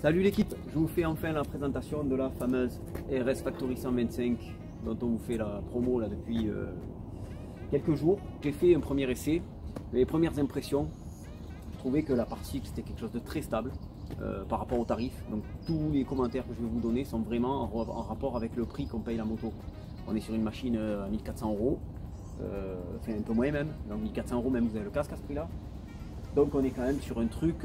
Salut l'équipe, je vous fais enfin la présentation de la fameuse RS Factory 125 dont on vous fait la promo là depuis quelques jours. J'ai fait un premier essai, les premières impressions, je trouvais que la partie c'était quelque chose de très stable par rapport au tarif. Donc tous les commentaires que je vais vous donner sont vraiment en rapport avec le prix qu'on paye la moto. On est sur une machine à 1400 €, enfin un peu moins même, donc 1400 € même vous avez le casque à ce prix là. Donc on est quand même sur un truc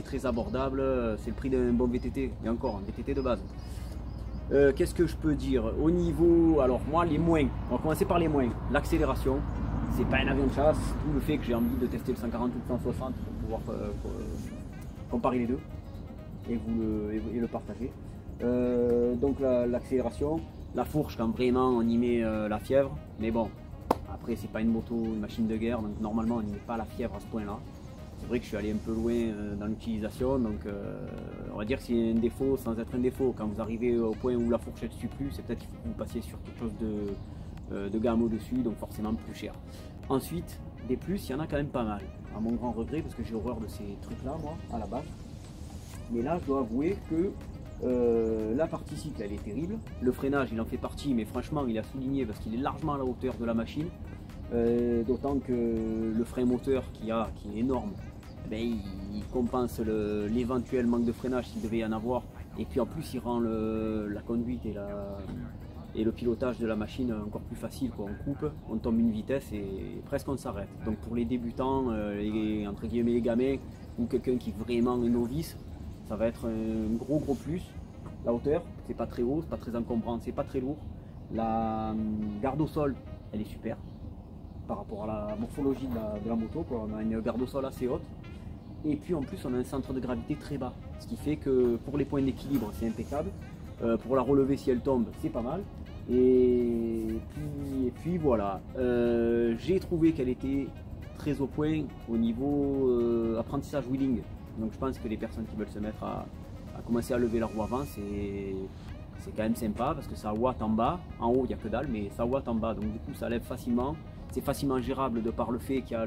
très abordable, c'est le prix d'un bon VTT, et encore un VTT de base. Qu'est-ce que je peux dire au niveau, alors moi les moins, on va commencer par les moins. L'accélération, c'est pas un avion de chasse, tout le fait que j'ai envie de tester le 140 ou le 160 pour pouvoir comparer les deux et le partager. Donc l'accélération, la fourche quand vraiment on y met la fièvre, mais bon, après c'est pas une moto, une machine de guerre, donc normalement on n'y met pas la fièvre à ce point là. C'est vrai que je suis allé un peu loin dans l'utilisation, donc on va dire que c'est un défaut sans être un défaut. Quand vous arrivez au point où la fourchette ne suit plus, c'est peut-être qu'il faut que vous passiez sur quelque chose de gamme au-dessus, donc forcément plus cher. Ensuite, des plus, il y en a quand même pas mal, à mon grand regret, parce que j'ai horreur de ces trucs-là, moi, à la base. Mais là, je dois avouer que la partie cycle, elle est terrible. Le freinage, il en fait partie, mais franchement, il a souligné parce qu'il est largement à la hauteur de la machine. D'autant que le frein moteur qui est énorme, ben, il compense l'éventuel manque de freinage s'il devait y en avoir, et puis en plus il rend la conduite et le pilotage de la machine encore plus facile, quoi. On coupe, on tombe une vitesse et presque on s'arrête. Donc pour les débutants, entre guillemets les gamins, ou quelqu'un qui est vraiment un novice, ça va être un gros plus. La hauteur, c'est pas très haut, c'est pas très encombrant, c'est pas très lourd. La garde au sol, elle est super par rapport à la morphologie de la moto, quoi. On a une garde au sol assez haute, et puis en plus on a un centre de gravité très bas, ce qui fait que pour les points d'équilibre c'est impeccable, pour la relever si elle tombe c'est pas mal, et puis voilà, j'ai trouvé qu'elle était très au point au niveau apprentissage wheeling. Donc je pense que les personnes qui veulent se mettre à commencer à lever la roue avant, c'est quand même sympa parce que ça ouate en bas, en haut il n'y a que dalle, mais ça ouate en bas, donc du coup ça lève facilement. C'est facilement gérable de par le fait qu'il y a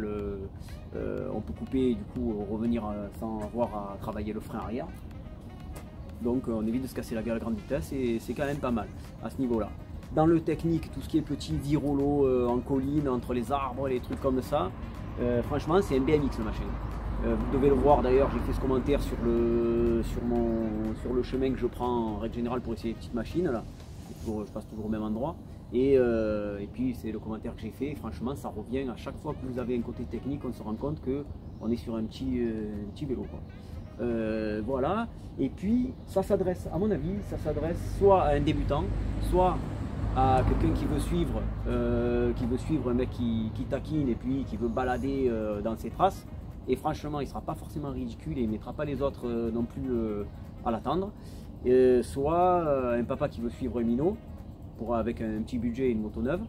on peut couper et du coup revenir sans avoir à travailler le frein arrière. Donc on évite de se casser la gueule à grande vitesse et c'est quand même pas mal à ce niveau là. Dans le technique, tout ce qui est petit virolo en colline, entre les arbres, les trucs comme ça, franchement c'est un BMX le machin. Vous devez le voir d'ailleurs, j'ai fait ce commentaire sur le chemin que je prends en règle générale pour essayer les petites machines là. Je passe toujours au même endroit. Et puis c'est le commentaire que j'ai fait, franchement ça revient à chaque fois que vous avez un côté technique, on se rend compte qu'on est sur un petit vélo, quoi. Voilà, et puis ça s'adresse, à mon avis, ça s'adresse soit à un débutant, soit à quelqu'un qui veut suivre un mec qui taquine et puis qui veut balader dans ses traces. Et franchement il ne sera pas forcément ridicule et il ne mettra pas les autres non plus à l'attendre. Soit un papa qui veut suivre un minot, avec un petit budget et une moto neuve.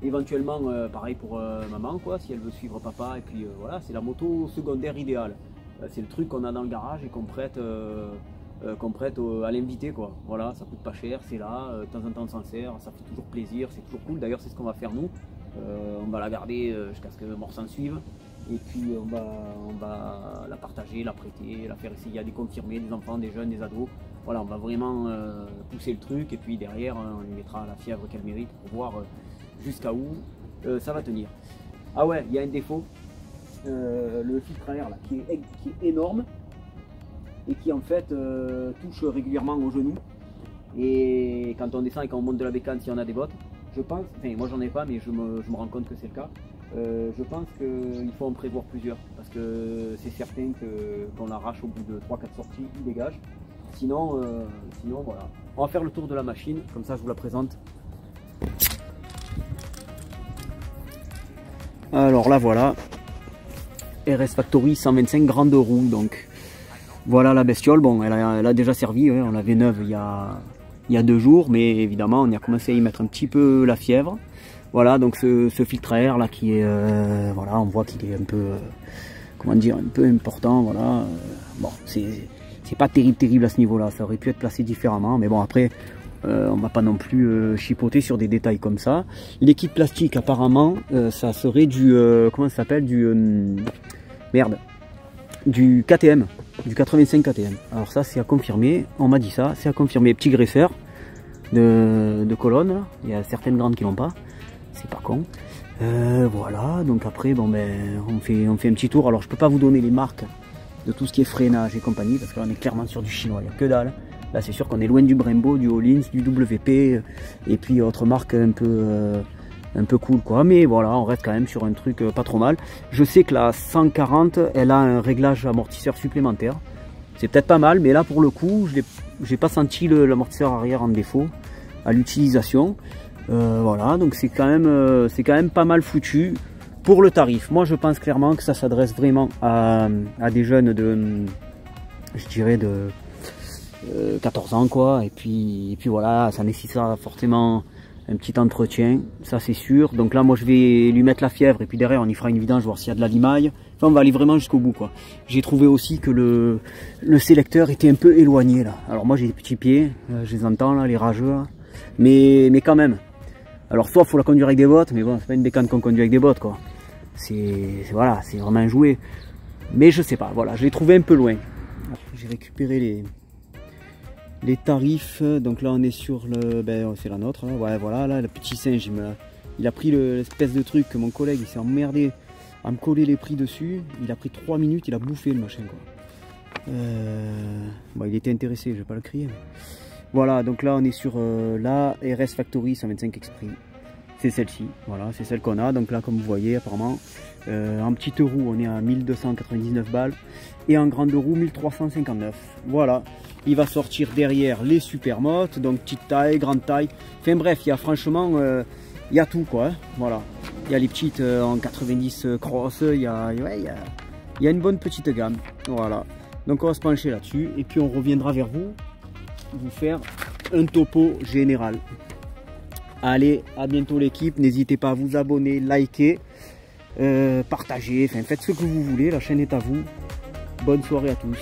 Éventuellement pareil pour maman, quoi, si elle veut suivre papa, et puis voilà, c'est la moto secondaire idéale. C'est le truc qu'on a dans le garage et qu'on prête à l'invité, quoi. Voilà, ça coûte pas cher, c'est là, de temps en temps on s'en sert, ça fait toujours plaisir, c'est toujours cool. D'ailleurs c'est ce qu'on va faire nous, on va la garder jusqu'à ce que mort s'en suive, et puis on va la partager, la prêter, la faire essayer à des confirmés, des enfants, des jeunes, des ados. Voilà, on va vraiment pousser le truc, et puis derrière on lui mettra la fièvre qu'elle mérite pour voir jusqu'à où ça va tenir. Ah ouais, il y a un défaut, le filtre à air là, qui est énorme et qui en fait touche régulièrement au genou. Et quand on descend et quand on monte de la bécane, si on a des bottes, je pense, enfin moi j'en ai pas, mais je me rends compte que c'est le cas. Je pense qu'il faut en prévoir plusieurs, parce que c'est certain qu'on l'arrache au bout de 3-4 sorties, il dégage. Sinon voilà. On va faire le tour de la machine, comme ça je vous la présente. Alors là voilà, RS Factory 125 grande roue, donc voilà la bestiole. Bon, elle a déjà servi, on l'avait neuve il y a 2 jours, mais évidemment on y a commencé à y mettre un petit peu la fièvre. Voilà, donc ce filtre à air là qui est, voilà, on voit qu'il est un peu, comment dire, un peu important, voilà. Bon, c'est pas terrible à ce niveau là, ça aurait pu être placé différemment, mais bon après on va pas non plus chipoter sur des détails comme ça. L'équipe plastique apparemment ça serait du comment ça s'appelle, du merde, du KTM. du 85 KTM. Alors ça c'est à confirmer, on m'a dit ça, c'est à confirmer. Petit graisseur de colonne, là. Il y a certaines grandes qui l'ont pas, c'est pas con. Voilà, donc après bon ben on fait un petit tour. Alors je peux pas vous donner les marques de tout ce qui est freinage et compagnie, parce que là on est clairement sur du chinois, il n'y a que dalle. Là c'est sûr qu'on est loin du Brembo, du Öhlins, du WP, et puis autre marque un peu cool quoi. Mais voilà, on reste quand même sur un truc pas trop mal. Je sais que la 140, elle a un réglage amortisseur supplémentaire. C'est peut-être pas mal, mais là pour le coup, j'ai pas senti l'amortisseur arrière en défaut à l'utilisation. Voilà, donc c'est quand même pas mal foutu. Pour le tarif, moi je pense clairement que ça s'adresse vraiment à des jeunes de, je dirais de 14 ans quoi, et puis voilà, ça nécessitera forcément un petit entretien, ça c'est sûr. Donc là moi je vais lui mettre la fièvre, et puis derrière on y fera une vidange, voir s'il y a de la limaille. Enfin on va aller vraiment jusqu'au bout quoi. J'ai trouvé aussi que le sélecteur était un peu éloigné là. Alors moi j'ai des petits pieds, je les entends là, les rageux là. Mais quand même. Alors soit faut la conduire avec des bottes, mais bon c'est pas une bécane qu'on conduit avec des bottes quoi. Voilà, c'est vraiment un jouet. Mais je sais pas, voilà, je l'ai trouvé un peu loin. J'ai récupéré les tarifs. Donc là on est sur le, c'est la nôtre là. Ouais voilà, là le petit singe il a pris l'espèce de truc que mon collègue il s'est emmerdé à me coller les prix dessus. Il a pris 3 minutes, il a bouffé le machin quoi. Bon, il était intéressé, je vais pas le crier mais... Voilà, donc là on est sur la RS Factory 125 Express. C'est celle-ci, voilà, c'est celle qu'on a. Donc là, comme vous voyez, apparemment, en petite roue, on est à 1299 balles. Et en grande roue, 1359. Voilà, il va sortir derrière les supermotes, donc petite taille, grande taille. Enfin bref, il y a franchement, il y a tout quoi. Hein. Voilà, il y a les petites en 90 cross, il y a une bonne petite gamme. Voilà, donc on va se pencher là-dessus. Et puis on reviendra vers vous faire un topo général. Allez, à bientôt l'équipe, n'hésitez pas à vous abonner, liker, partager, enfin faites ce que vous voulez, la chaîne est à vous. Bonne soirée à tous.